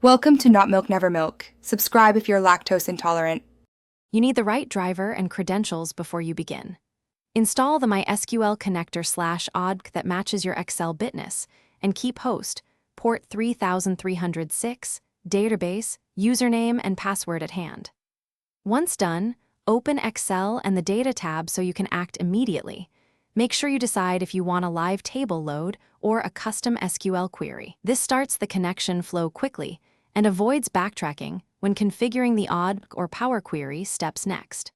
Welcome to Not Milk Never Milk. Subscribe if you're lactose intolerant. You need the right driver and credentials before you begin. Install the MySQL connector/ODC that matches your Excel business, and keep host, port 3306, database, username, and password at hand. Once done, open Excel and the Data tab so you can act immediately. Make sure you decide if you want a live table load or a custom SQL query. This starts the connection flow quickly and avoids backtracking when configuring the ODC or Power Query steps next.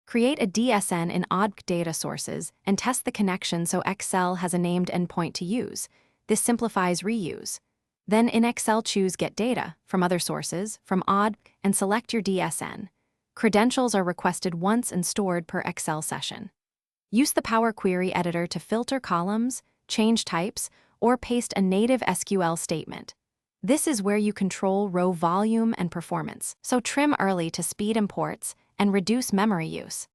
Create a DSN in ODC data sources and test the connection so Excel has a named endpoint to use. This simplifies reuse. Then in Excel, choose Get Data from other sources, from ODC, and select your DSN. Credentials are requested once and stored per Excel session. Use the Power Query editor to filter columns, change types, or paste a native SQL statement. This is where you control row volume and performance, so trim early to speed imports and reduce memory use.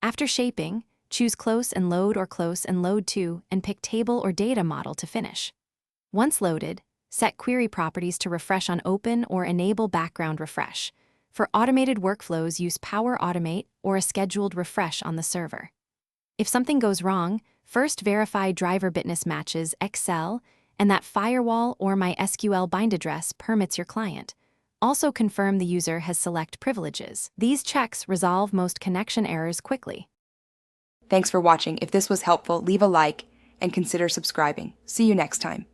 After shaping, choose Close and Load or Close and Load to and pick Table or Data Model to finish. Once loaded, set query properties to refresh on open or enable background refresh. For automated workflows, use Power Automate or a scheduled refresh on the server. If something goes wrong, first verify driver bitness matches Excel and that firewall or MySQL bind address permits your client. Also confirm the user has select privileges. These checks resolve most connection errors quickly. Thanks for watching. If this was helpful, leave a like and consider subscribing. See you next time.